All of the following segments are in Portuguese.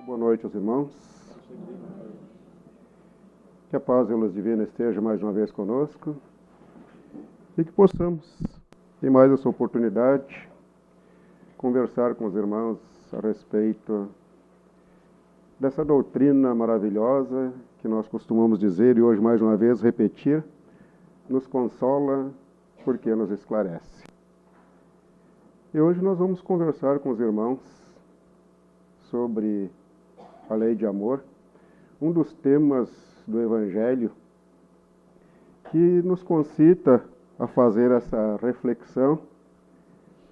Boa noite aos irmãos. Que a paz e a luz divina esteja mais uma vez conosco e que possamos, em mais essa oportunidade, conversar com os irmãos a respeito dessa doutrina maravilhosa que nós costumamos dizer e hoje mais uma vez repetir, nos consola porque nos esclarece. E hoje nós vamos conversar com os irmãos sobre a lei de amor, um dos temas do Evangelho que nos concita a fazer essa reflexão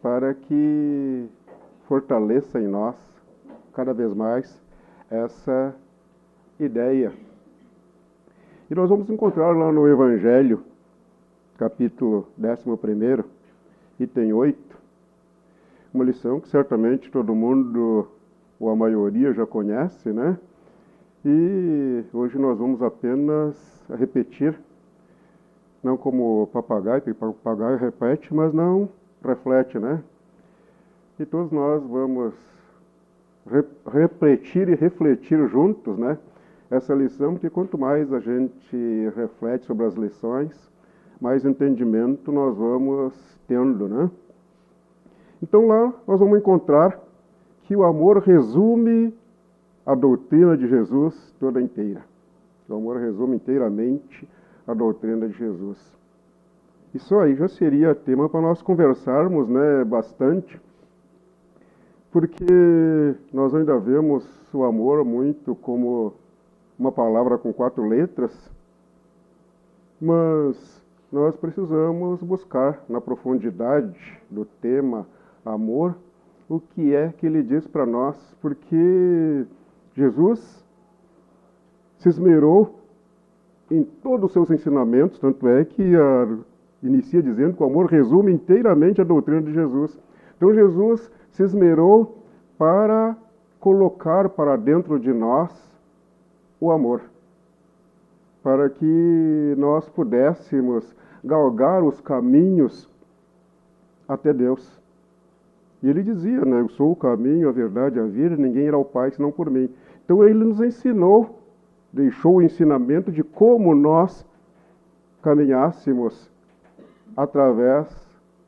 para que fortaleça em nós cada vez mais essa ideia. E nós vamos encontrar lá no Evangelho, capítulo 11, item 8, uma lição que certamente todo mundo, ou a maioria, já conhece, né? E hoje nós vamos apenas repetir, não como papagaio, porque papagaio repete, mas não reflete, né? E todos nós vamos repetir e refletir juntos, né? Essa lição, porque quanto mais a gente reflete sobre as lições, mais entendimento nós vamos tendo, né? Então lá nós vamos encontrar que o amor resume a doutrina de Jesus toda inteira. O amor resume inteiramente a doutrina de Jesus. Isso aí já seria tema para nós conversarmos, né, bastante, porque nós ainda vemos o amor muito como uma palavra com 4 letras, mas nós precisamos buscar na profundidade do tema amor o que é que ele diz para nós, porque Jesus se esmerou em todos os seus ensinamentos, tanto é que inicia dizendo que o amor resume inteiramente a doutrina de Jesus. Então Jesus se esmerou para colocar para dentro de nós o amor, para que nós pudéssemos galgar os caminhos até Deus. E ele dizia, né, eu sou o caminho, a verdade e a vida, ninguém irá ao Pai senão por mim. Então ele nos ensinou, deixou o ensinamento de como nós caminhássemos através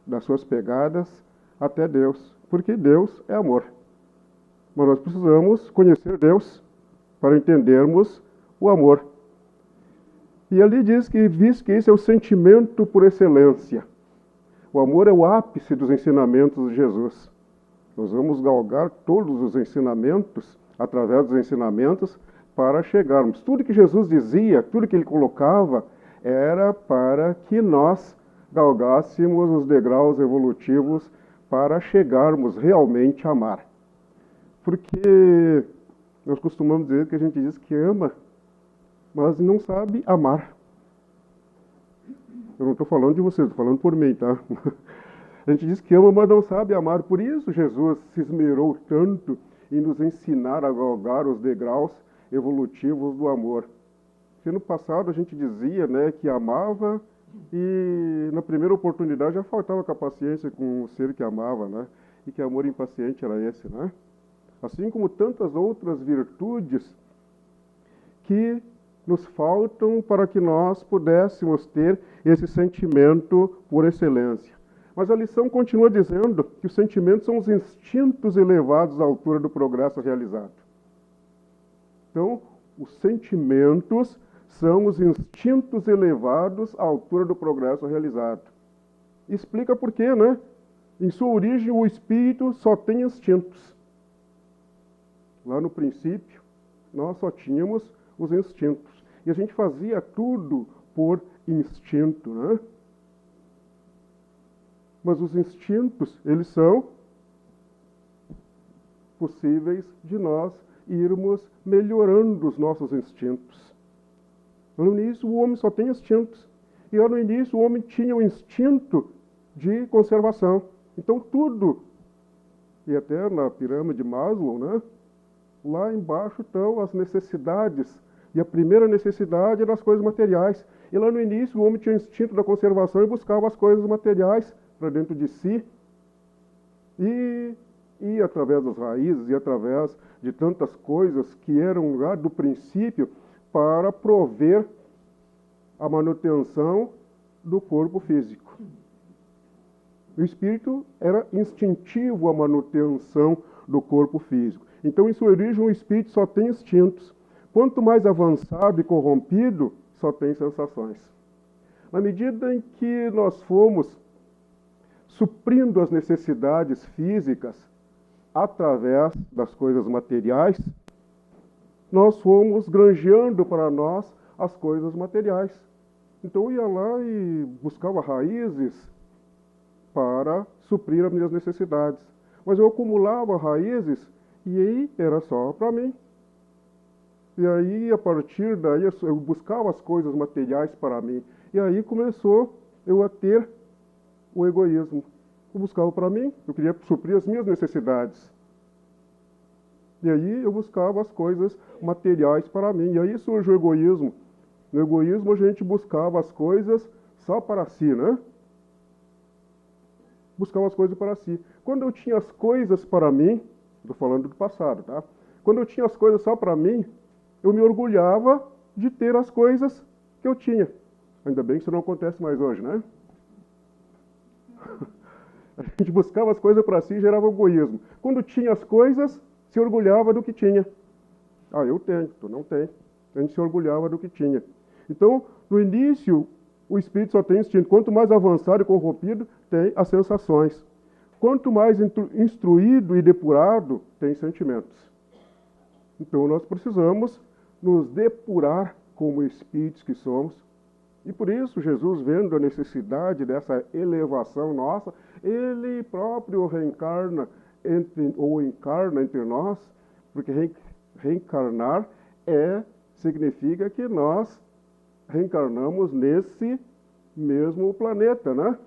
das suas pegadas até Deus, porque Deus é amor. Mas nós precisamos conhecer Deus para entendermos o amor. E ali diz que, visto que esse é o sentimento por excelência, o amor é o ápice dos ensinamentos de Jesus. Nós vamos galgar todos os ensinamentos, através dos ensinamentos, para chegarmos. Tudo que Jesus dizia, tudo que ele colocava, era para que nós galgássemos os degraus evolutivos para chegarmos realmente a amar. Porque nós costumamos dizer que a gente diz que ama, mas não sabe amar. Eu não estou falando de vocês, estou falando por mim, tá? A gente diz que ama, mas não sabe amar. Por isso Jesus se esmerou tanto em nos ensinar a galgar os degraus evolutivos do amor. Porque no passado a gente dizia, né, que amava e na primeira oportunidade já faltava com a paciência com o ser que amava, né? E que amor impaciente era esse, né? Assim como tantas outras virtudes que nos faltam para que nós pudéssemos ter esse sentimento por excelência. Mas a lição continua dizendo que os sentimentos são os instintos elevados à altura do progresso realizado. Então, os sentimentos são os instintos elevados à altura do progresso realizado. Explica por quê, né? Em sua origem, o espírito só tem instintos. Lá no princípio, nós só tínhamos os instintos. E a gente fazia tudo por instinto, né? Mas os instintos, eles são possíveis de nós irmos melhorando os nossos instintos. No início, o homem só tem instintos. E lá no início, o homem tinha o instinto de conservação. Então, tudo, e até na pirâmide de Maslow, né? Lá embaixo estão as necessidades. E a primeira necessidade era as coisas materiais. E lá no início, o homem tinha o instinto da conservação e buscava as coisas materiais para dentro de si. E e através das raízes e através de tantas coisas que eram lá do princípio para prover a manutenção do corpo físico. O espírito era instintivo à manutenção do corpo físico. Então, em sua origem, o espírito só tem instintos. Quanto mais avançado e corrompido, só tem sensações. Na medida em que nós fomos suprindo as necessidades físicas através das coisas materiais, nós fomos granjeando para nós as coisas materiais. Então eu ia lá e buscava raízes para suprir as minhas necessidades. Mas eu acumulava raízes e aí era só para mim. E aí, a partir daí, eu buscava as coisas materiais para mim. E aí começou eu a ter o egoísmo. Eu buscava para mim, eu queria suprir as minhas necessidades. E aí eu buscava as coisas materiais para mim. E aí surge o egoísmo. No egoísmo a gente buscava as coisas só para si, né? Buscava as coisas para si. Quando eu tinha as coisas para mim, estou falando do passado, tá? Quando eu tinha as coisas só para mim, eu me orgulhava de ter as coisas que eu tinha. Ainda bem que isso não acontece mais hoje, né? A gente buscava as coisas para si e gerava egoísmo. Quando tinha as coisas, se orgulhava do que tinha. Ah, eu tenho, tu não tem. A gente se orgulhava do que tinha. Então, no início, o espírito só tem instinto. Quanto mais avançado e corrompido, tem as sensações. Quanto mais instruído e depurado, tem sentimentos. Então, nós precisamos nos depurar como espíritos que somos. E por isso, Jesus, vendo a necessidade dessa elevação nossa, Ele próprio reencarna encarna entre nós, porque reencarnar significa que nós reencarnamos nesse mesmo planeta, né?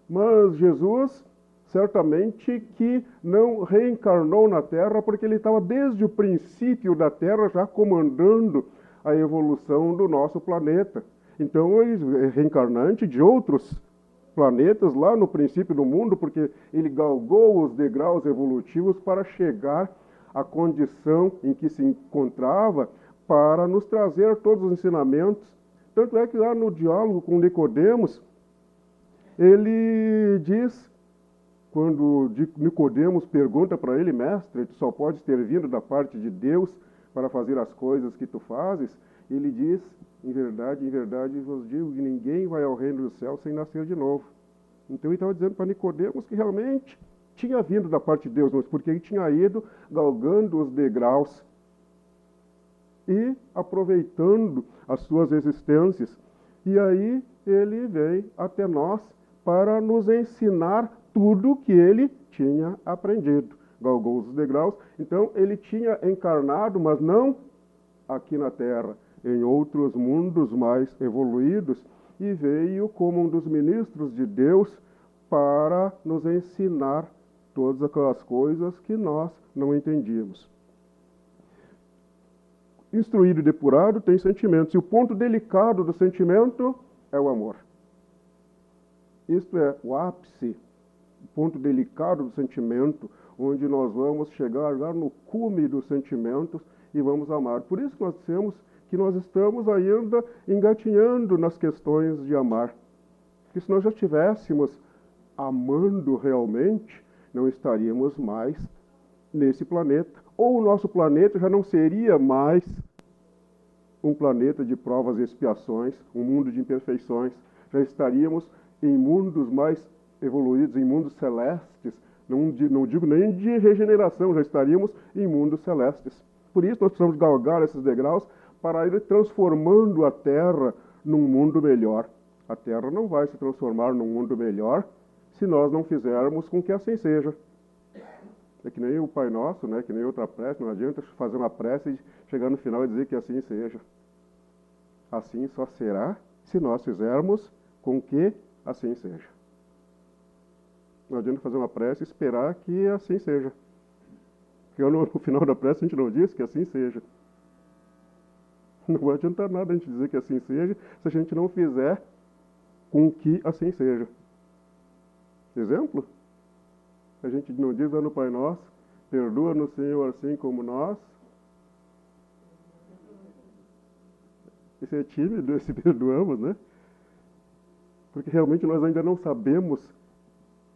Mas Jesus certamente que não reencarnou na Terra, porque ele estava desde o princípio da Terra já comandando a evolução do nosso planeta. Então ele é reencarnante de outros planetas lá no princípio do mundo, porque ele galgou os degraus evolutivos para chegar à condição em que se encontrava para nos trazer todos os ensinamentos. Tanto é que lá no diálogo com Nicodemos, ele diz, quando Nicodemos pergunta para ele, mestre, tu só podes ter vindo da parte de Deus para fazer as coisas que tu fazes, ele diz, em verdade vos digo que ninguém vai ao reino do céu sem nascer de novo. Então ele estava dizendo para Nicodemos que realmente tinha vindo da parte de Deus, mas porque ele tinha ido galgando os degraus e aproveitando as suas existências. E aí ele vem até nós para nos ensinar tudo que ele tinha aprendido. Galgou os degraus. Então ele tinha encarnado, mas não aqui na Terra, em outros mundos mais evoluídos, e veio como um dos ministros de Deus para nos ensinar todas aquelas coisas que nós não entendíamos. Instruído e depurado tem sentimentos, e o ponto delicado do sentimento é o amor. Isto é o ápice, o ponto delicado do sentimento, onde nós vamos chegar lá no cume dos sentimentos e vamos amar. Por isso que nós estamos ainda engatinhando nas questões de amar. Porque se nós já estivéssemos amando realmente, não estaríamos mais nesse planeta. Ou o nosso planeta já não seria mais um planeta de provas e expiações, um mundo de imperfeições. Já estaríamos em mundos mais evoluídos, em mundos celestes. Não digo nem de regeneração, já estaríamos em mundos celestes. Por isso nós precisamos galgar esses degraus para ir transformando a Terra num mundo melhor. A Terra não vai se transformar num mundo melhor se nós não fizermos com que assim seja. É que nem o Pai Nosso, né? Que nem outra prece, não adianta fazer uma prece e chegar no final e dizer que assim seja. Assim só será se nós fizermos com que assim seja. Não adianta fazer uma prece e esperar que assim seja. Porque no final da prece a gente não diz que assim seja. Não vai adiantar nada a gente dizer que assim seja se a gente não fizer com que assim seja. Exemplo? A gente não diz lá no Pai Nosso Perdoa-nos, Senhor, assim como nós. Esse é tímido, esse perdoamos, né? Porque realmente nós ainda não sabemos,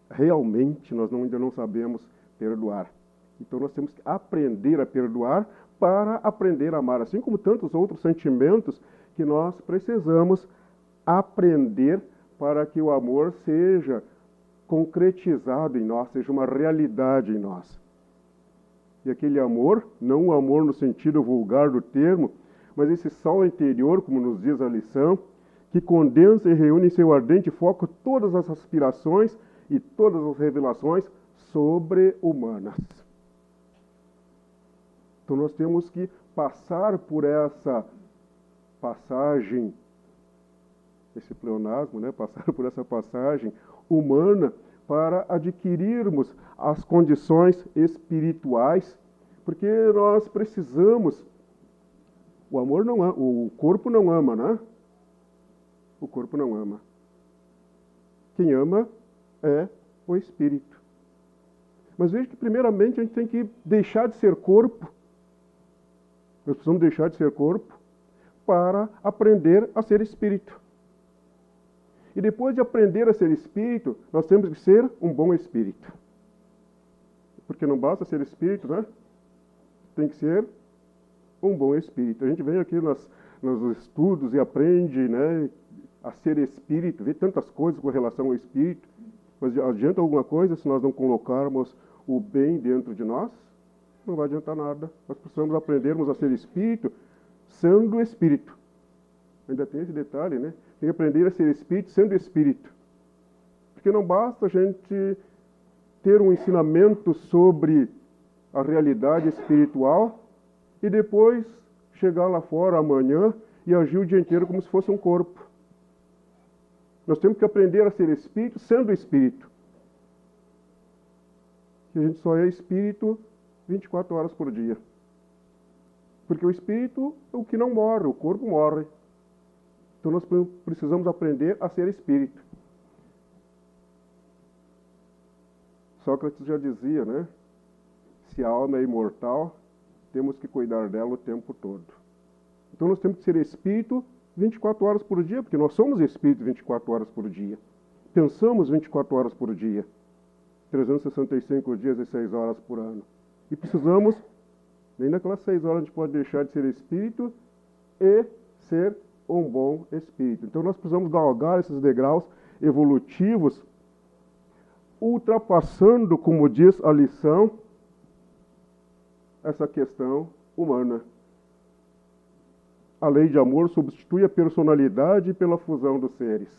ainda não sabemos perdoar. Então nós temos que aprender a perdoar para aprender a amar, assim como tantos outros sentimentos que nós precisamos aprender para que o amor seja concretizado em nós, seja uma realidade em nós. E aquele amor, não o amor no sentido vulgar do termo, mas esse sol interior, como nos diz a lição, que condensa e reúne em seu ardente foco todas as aspirações e todas as revelações sobre-humanas. Então nós temos que passar por essa passagem, esse pleonasmo, né? Passar por essa passagem humana para adquirirmos as condições espirituais, porque nós precisamos. O amor não ama, o corpo não ama, né? O corpo não ama. Quem ama é o espírito. Mas veja que primeiramente a gente tem que deixar de ser corpo. Nós precisamos deixar de ser corpo para aprender a ser espírito. E depois de aprender a ser espírito, nós temos que ser um bom espírito. Porque não basta ser espírito, né? Tem que ser um bom espírito. A gente vem aqui nos estudos e aprende, né, a ser espírito, vê tantas coisas com relação ao espírito, mas adianta alguma coisa se nós não colocarmos o bem dentro de nós? Não vai adiantar nada. Nós precisamos aprendermos a ser espírito sendo espírito. Ainda tem esse detalhe, né? Tem que aprender a ser espírito sendo espírito. Porque não basta a gente ter um ensinamento sobre a realidade espiritual e depois chegar lá fora amanhã e agir o dia inteiro como se fosse um corpo. Nós temos que aprender a ser espírito sendo espírito. E a gente só é espírito 24 horas por dia. Porque o espírito é o que não morre, o corpo morre. Então nós precisamos aprender a ser espírito. Sócrates já dizia, né? Se a alma é imortal, temos que cuidar dela o tempo todo. Então nós temos que ser espírito 24 horas por dia, porque nós somos espírito 24 horas por dia. Pensamos 24 horas por dia. 365 dias e 6 horas por ano. E precisamos, nem naquelas 6 horas a gente pode deixar de ser espírito e ser um bom espírito. Então nós precisamos galgar esses degraus evolutivos, ultrapassando, como diz a lição, essa questão humana. A lei de amor substitui a personalidade pela fusão dos seres.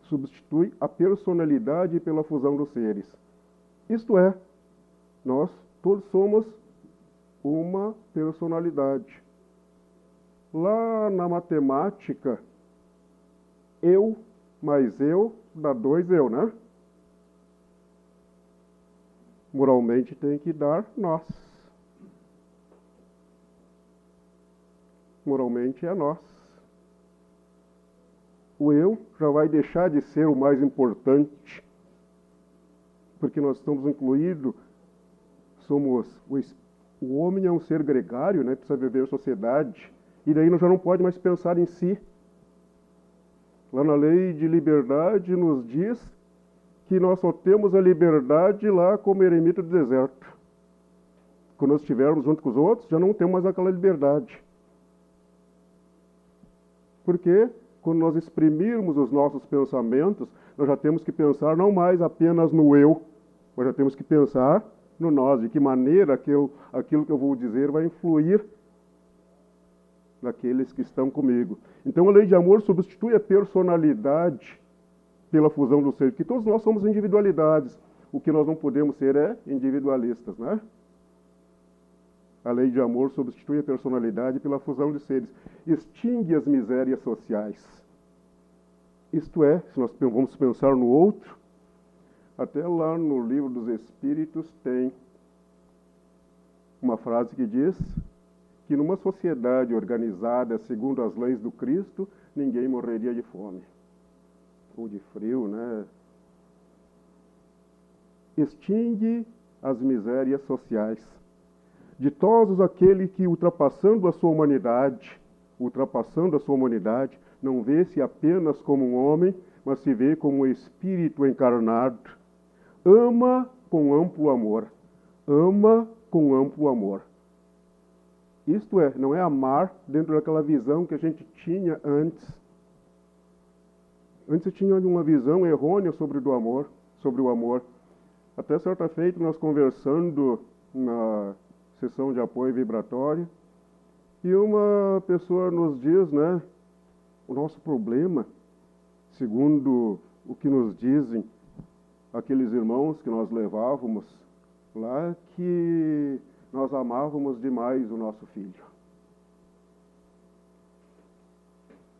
Substitui a personalidade pela fusão dos seres. Isto é, nós todos somos uma personalidade. Lá na matemática, eu mais eu dá 2 eu, né? Moralmente tem que dar nós. Moralmente é nós. O eu já vai deixar de ser o mais importante, porque nós estamos incluídos, o homem é um ser gregário, né? Precisa viver em sociedade, e daí nós já não pode mais pensar em si. Lá na lei de liberdade nos diz que nós só temos a liberdade lá como eremita do deserto. Quando nós estivermos junto com os outros, já não temos mais aquela liberdade. Porque quando nós exprimirmos os nossos pensamentos, nós já temos que pensar não mais apenas no eu, mas já temos que pensar no nós, de que maneira aquilo que eu vou dizer vai influir naqueles que estão comigo. Então a lei de amor substitui a personalidade pela fusão do ser, porque todos nós somos individualidades. O que nós não podemos ser é individualistas, né? A lei de amor substitui a personalidade pela fusão de seres. Extingue as misérias sociais. Isto é, se nós vamos pensar no outro, até lá no Livro dos Espíritos tem uma frase que diz que numa sociedade organizada segundo as leis do Cristo, ninguém morreria de fome. Ou de frio, né? Extingue as misérias sociais. Ditosos aquele que, ultrapassando a sua humanidade, não vê-se apenas como um homem, mas se vê como um espírito encarnado. Ama com amplo amor. Ama com amplo amor. Isto é, não é amar dentro daquela visão que a gente tinha antes. Antes eu tinha uma visão errônea sobre o amor. Até certa feita, nós conversando na sessão de apoio vibratório, e uma pessoa nos diz, né, o nosso problema, segundo o que nos dizem aqueles irmãos que nós levávamos lá, que nós amávamos demais o nosso filho.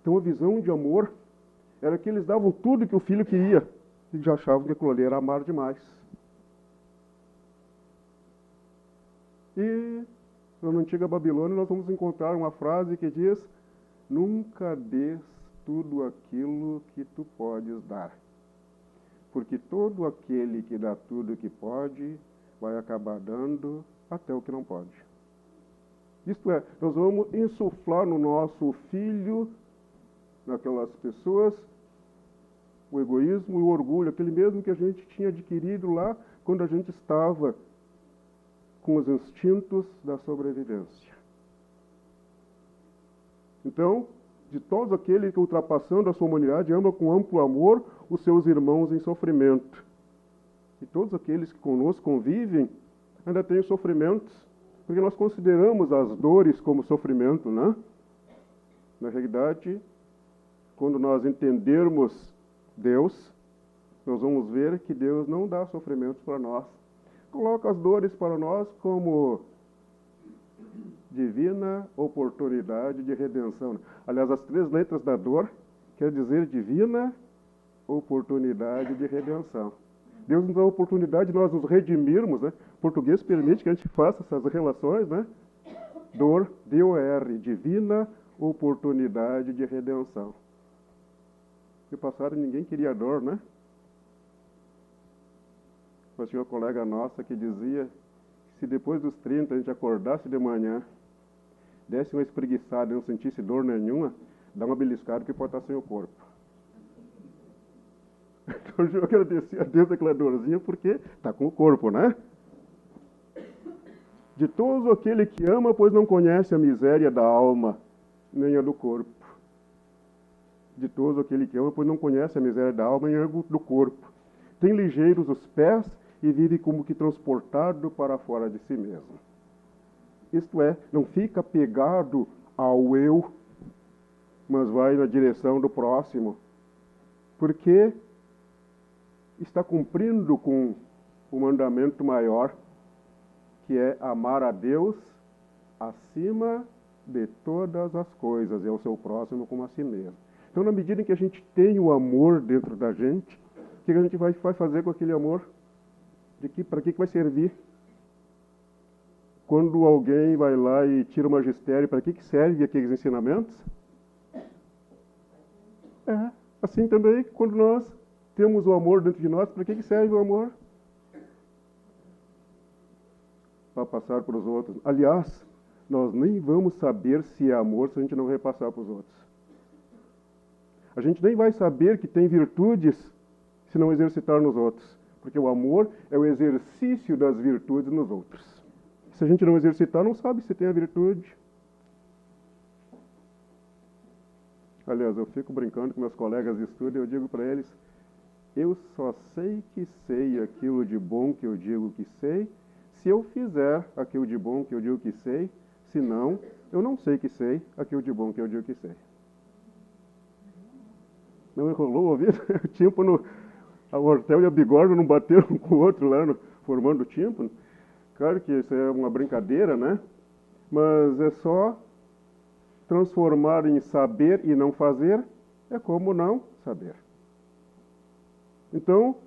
Então a visão de amor era que eles davam tudo que o filho queria e já achavam que aquilo ali era amar demais. E na antiga Babilônia nós vamos encontrar uma frase que diz: nunca dês tudo aquilo que tu podes dar, porque todo aquele que dá tudo que pode vai acabar dando até o que não pode. Isto é, nós vamos insuflar no nosso filho, naquelas pessoas, o egoísmo e o orgulho, aquele mesmo que a gente tinha adquirido lá quando a gente estava com os instintos da sobrevivência. Então, de todos aqueles que, ultrapassando a sua humanidade, ama com amplo amor os seus irmãos em sofrimento. E todos aqueles que conosco convivem ainda têm sofrimentos, porque nós consideramos as dores como sofrimento, né? Na realidade, quando nós entendermos Deus, nós vamos ver que Deus não dá sofrimentos para nós. Coloca as dores para nós como divina oportunidade de redenção. Aliás, as 3 letras da dor quer dizer divina oportunidade de redenção. Deus nos dá a oportunidade de nós nos redimirmos, né? O português permite que a gente faça essas relações, né? Dor, D-O-R, divina oportunidade de redenção. No passado ninguém queria dor, né? Mas tinha uma colega nossa que dizia que se depois dos 30 a gente acordasse de manhã, desse uma espreguiçada e não sentisse dor nenhuma, dá uma beliscada que pode estar sem o corpo. Então eu agradeci a Deus aquela dorzinha porque está com o corpo, né? De todo aquele que ama, pois não conhece a miséria da alma, nem a do corpo. De todo aquele que ama, pois não conhece a miséria da alma, nem a do corpo. Tem ligeiros os pés e vive como que transportado para fora de si mesmo. Isto é, não fica pegado ao eu, mas vai na direção do próximo, porque está cumprindo com o mandamento maior, que é amar a Deus acima de todas as coisas, e ao seu próximo como a si mesmo. Então, na medida em que a gente tem o amor dentro da gente, o que a gente vai fazer com aquele amor? Para que vai servir? Quando alguém vai lá e tira o magistério, para que serve aqueles ensinamentos? Assim também, quando nós temos o amor dentro de nós, para que serve o amor? Para passar para os outros. Aliás, nós nem vamos saber se é amor se a gente não repassar para os outros. A gente nem vai saber que tem virtudes se não exercitar nos outros. Porque o amor é o exercício das virtudes nos outros. Se a gente não exercitar, não sabe se tem a virtude. Aliás, eu fico brincando com meus colegas de estudo e eu digo para eles: eu só sei que sei aquilo de bom que eu digo que sei, se eu fizer aquilo de bom que eu digo que sei, senão eu não sei que sei aquilo de bom que eu digo que sei. Não enrolou o ouvido? O tímpano, a Hortel e a Bigorna não bateram um com o outro lá, formando o tímpano. Claro que isso é uma brincadeira, né? Mas é só transformar em saber e não fazer, é como não saber. Então,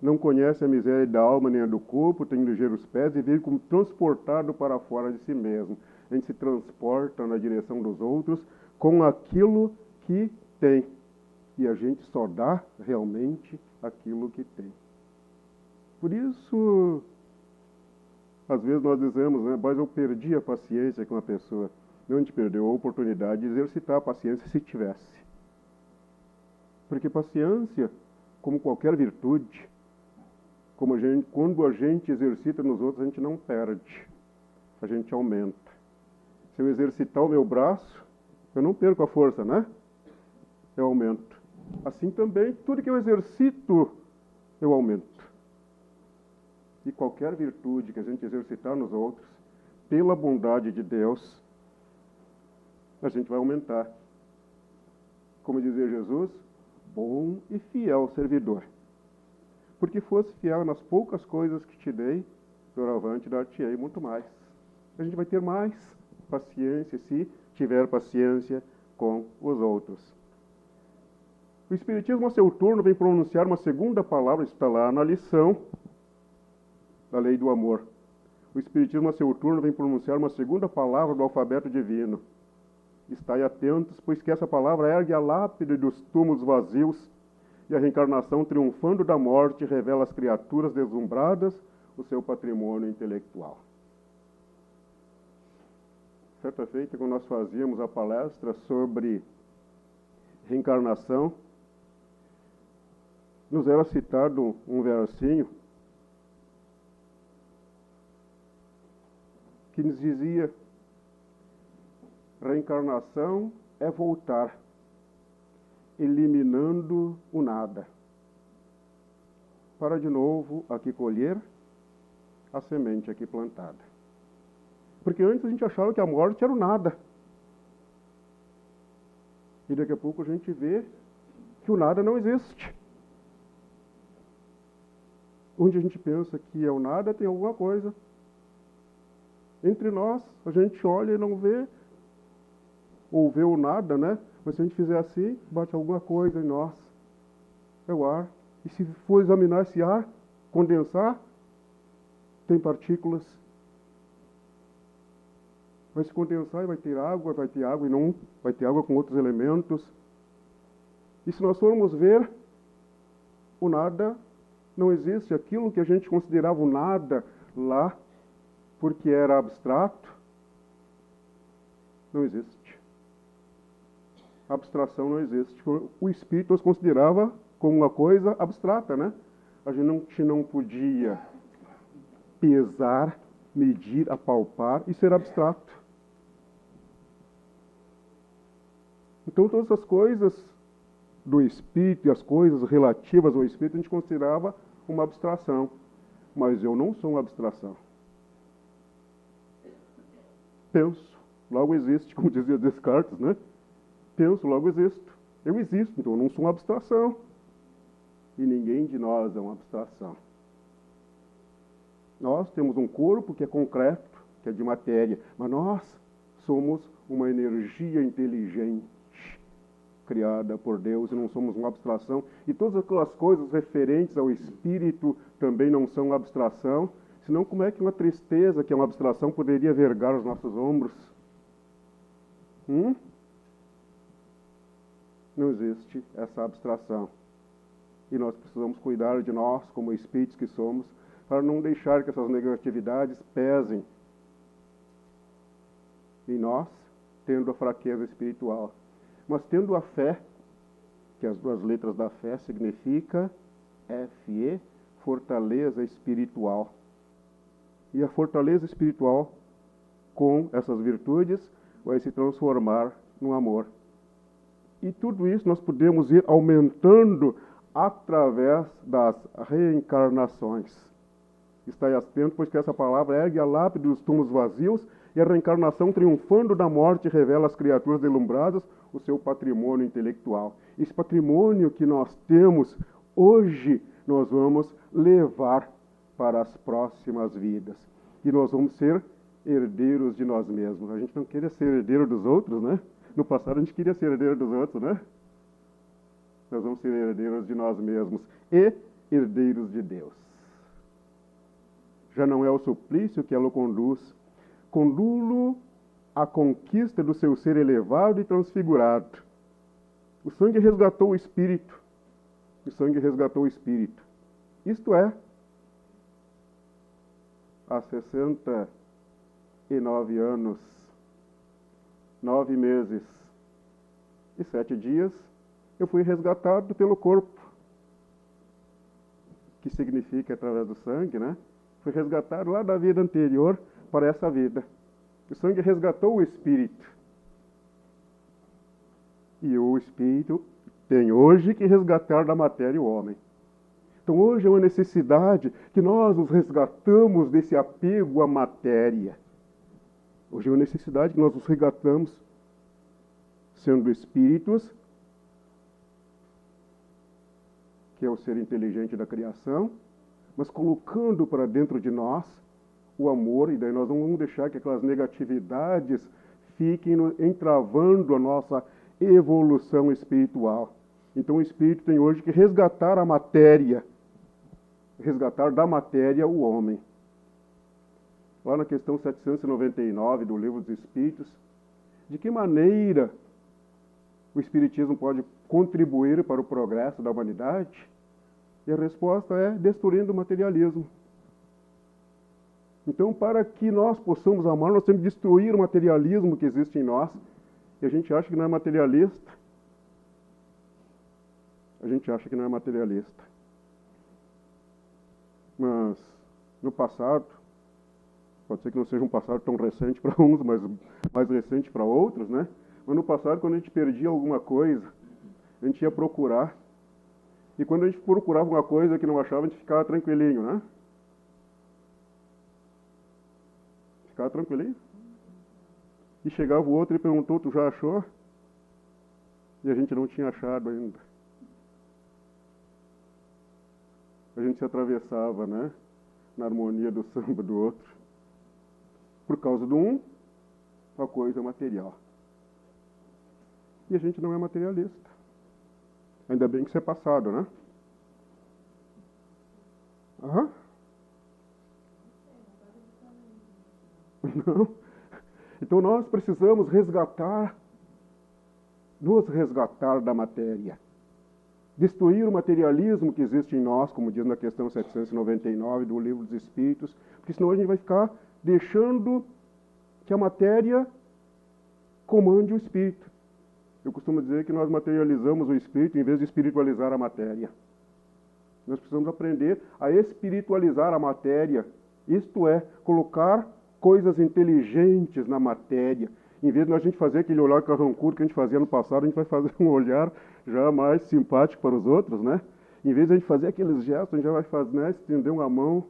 não conhece a miséria da alma nem a do corpo, tem ligeiros pés e vive como transportado para fora de si mesmo. A gente se transporta na direção dos outros com aquilo que tem. E a gente só dá realmente aquilo que tem. Por isso, às vezes nós dizemos, né, mas eu perdi a paciência com a pessoa. Não, a gente perdeu a oportunidade de exercitar a paciência se tivesse. Porque paciência, como qualquer virtude, quando a gente exercita nos outros, a gente não perde, a gente aumenta. Se eu exercitar o meu braço, eu não perco a força, né? Eu aumento. Assim também, tudo que eu exercito, eu aumento. E qualquer virtude que a gente exercitar nos outros, pela bondade de Deus, a gente vai aumentar. Como dizia Jesus, bom e fiel servidor. Porque fosse fiel nas poucas coisas que te dei, doravante dar-te-ei muito mais. A gente vai ter mais paciência se tiver paciência com os outros. O Espiritismo, a seu turno, vem pronunciar uma segunda palavra, está lá na lição da lei do amor. O Espiritismo, a seu turno, vem pronunciar uma segunda palavra do alfabeto divino. Estai atentos, pois que essa palavra ergue a lápide dos túmulos vazios e a reencarnação, triunfando da morte, revela às criaturas deslumbradas o seu patrimônio intelectual. Certa feita, quando nós fazíamos a palestra sobre reencarnação, nos era citado um versinho que nos dizia: reencarnação é voltar, eliminando o nada, para de novo aqui colher a semente aqui plantada. Porque antes a gente achava que a morte era o nada. E daqui a pouco a gente vê que o nada não existe. Onde a gente pensa que é o nada, tem alguma coisa. Entre nós, a gente olha e não vê, ou vê o nada, né? Mas se a gente fizer assim, bate alguma coisa em nós. É o ar. E se for examinar esse ar, condensar, tem partículas. Vai se condensar e vai ter água e não vai ter água com outros elementos. E se nós formos ver, o nada não existe. Aquilo que a gente considerava o nada lá, porque era abstrato, não existe. A abstração não existe. O espírito os considerava como uma coisa abstrata, né? A gente não podia pesar, medir, apalpar e ser abstrato. Então, todas as coisas do espírito e as coisas relativas ao espírito a gente considerava uma abstração. Mas eu não sou uma abstração. Penso, logo existe, como dizia Descartes, né? Penso, logo existo. Eu existo, então eu não sou uma abstração. E ninguém de nós é uma abstração. Nós temos um corpo que é concreto, que é de matéria, mas nós somos uma energia inteligente, criada por Deus, e não somos uma abstração. E todas aquelas coisas referentes ao espírito também não são uma abstração. Senão, como é que uma tristeza, que é uma abstração, poderia vergar os nossos ombros? Não existe essa abstração. E nós precisamos cuidar de nós, como espíritos que somos, para não deixar que essas negatividades pesem em nós, tendo a fraqueza espiritual. Mas tendo a fé, que as duas letras da fé significa F-E, fortaleza espiritual. E a fortaleza espiritual, com essas virtudes, vai se transformar no amor. E tudo isso nós podemos ir aumentando através das reencarnações. Estai atento, pois que essa palavra ergue a lápide dos túmulos vazios, e a reencarnação, triunfando da morte, revela às criaturas deslumbradas o seu patrimônio intelectual. Esse patrimônio que nós temos hoje, nós vamos levar para as próximas vidas. E nós vamos ser herdeiros de nós mesmos. A gente não queria ser herdeiro dos outros, né? No passado a gente queria ser herdeiro dos outros, né? Nós vamos ser herdeiros de nós mesmos e herdeiros de Deus. Já não é o suplício que ela o conduz. Condulo a conquista do seu ser elevado e transfigurado. O sangue resgatou o espírito. O sangue resgatou o espírito. Isto é, há 69 anos, 9 meses e 7 dias, eu fui resgatado pelo corpo, que significa através do sangue, né? Fui resgatado lá da vida anterior para essa vida. O sangue resgatou o espírito. E o espírito tem hoje que resgatar da matéria o homem. Então hoje é uma necessidade que nós nos resgatamos desse apego à matéria. Hoje é uma necessidade que nós nos resgatamos sendo espíritos, que é o ser inteligente da criação, mas colocando para dentro de nós o amor, e daí nós não vamos deixar que aquelas negatividades fiquem entravando a nossa evolução espiritual. Então o espírito tem hoje que resgatar a matéria, resgatar da matéria o homem. Lá na questão 799 do Livro dos Espíritos, de que maneira o Espiritismo pode contribuir para o progresso da humanidade? E a resposta é destruindo o materialismo. Então, para que nós possamos amar, nós temos que destruir o materialismo que existe em nós. E a gente acha que não é materialista. A gente acha que não é materialista. Mas, no passado, pode ser que não seja um passado tão recente para uns, mas mais recente para outros, né? Mas no passado, quando a gente perdia alguma coisa, a gente ia procurar. E quando a gente procurava uma coisa que não achava, a gente ficava tranquilinho, né? Ficava tranquilinho. E chegava o outro e perguntou, tu já achou? E a gente não tinha achado ainda. A gente se atravessava, né? Na harmonia do samba do outro. Por causa do um, a coisa material. E a gente não é materialista. Ainda bem que isso é passado, né? Aham. Não. Então nós precisamos nos resgatar da matéria. Destruir o materialismo que existe em nós, como diz na questão 799 do Livro dos Espíritos, porque senão a gente vai ficar deixando que a matéria comande o espírito. Eu costumo dizer que nós materializamos o espírito em vez de espiritualizar a matéria. Nós precisamos aprender a espiritualizar a matéria, isto é, colocar coisas inteligentes na matéria. Em vez de a gente fazer aquele olhar carrancudo que a gente fazia no passado, a gente vai fazer um olhar já mais simpático para os outros, né? Em vez de a gente fazer aqueles gestos, a gente já vai fazer, né, estender uma mão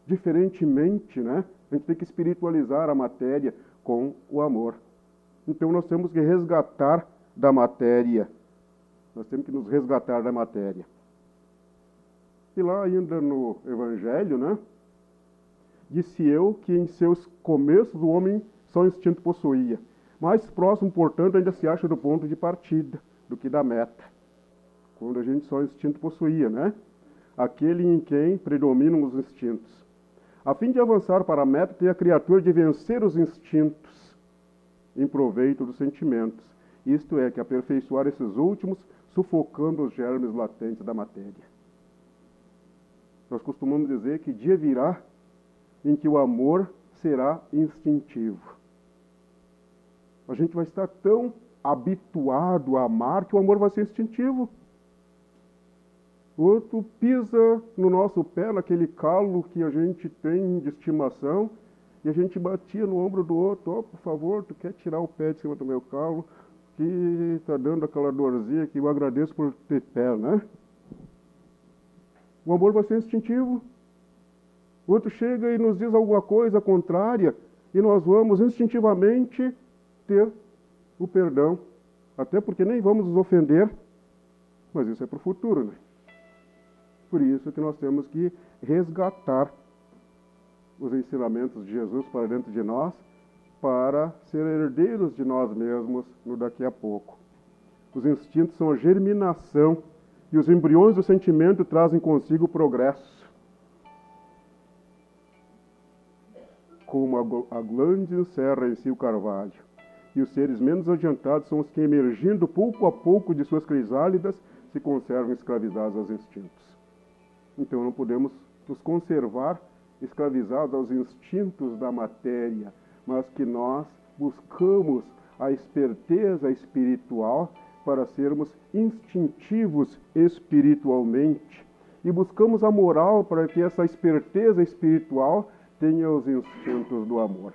diferentemente, né? A gente tem que espiritualizar a matéria com o amor. Então nós temos que resgatar da matéria. Nós temos que nos resgatar da matéria. E lá ainda no Evangelho, né? Disse eu que em seus começos o homem só instinto possuía. Mais próximo, portanto, ainda se acha do ponto de partida do que da meta. Quando a gente só instinto possuía, né? Aquele em quem predominam os instintos. A fim de avançar para a meta, tem a criatura de vencer os instintos em proveito dos sentimentos. Isto é, que aperfeiçoar esses últimos, sufocando os germes latentes da matéria. Nós costumamos dizer que dia virá em que o amor será instintivo. A gente vai estar tão habituado a amar que o amor vai ser instintivo. O outro pisa no nosso pé, naquele calo que a gente tem de estimação, e a gente batia no ombro do outro, por favor, tu quer tirar o pé de cima do meu calo, que está dando aquela dorzinha que eu agradeço por ter pé, né? O amor vai ser instintivo. O outro chega e nos diz alguma coisa contrária, e nós vamos instintivamente ter o perdão. Até porque nem vamos nos ofender, mas isso é para o futuro, né? Por isso que nós temos que resgatar os ensinamentos de Jesus para dentro de nós, para ser herdeiros de nós mesmos no daqui a pouco. Os instintos são a germinação, e os embriões do sentimento trazem consigo o progresso. Como a glândula encerra em si o carvalho. E os seres menos adiantados são os que, emergindo pouco a pouco de suas crisálidas, se conservam escravizados aos instintos. Então não podemos nos conservar escravizados aos instintos da matéria, mas que nós buscamos a esperteza espiritual para sermos instintivos espiritualmente e buscamos a moral para que essa esperteza espiritual tenha os instintos do amor.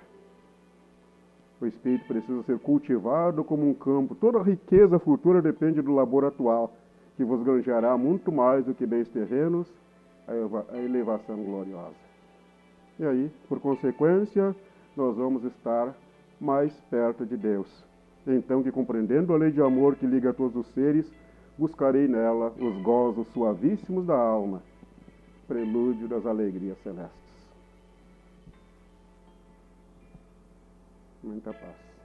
O espírito precisa ser cultivado como um campo. Toda riqueza futura depende do labor atual, que vos granjeará muito mais do que bens terrenos, a elevação gloriosa. E aí, por consequência, nós vamos estar mais perto de Deus. Então, que compreendendo a lei de amor que liga a todos os seres, buscarei nela os gozos suavíssimos da alma, prelúdio das alegrias celestes. Muita paz.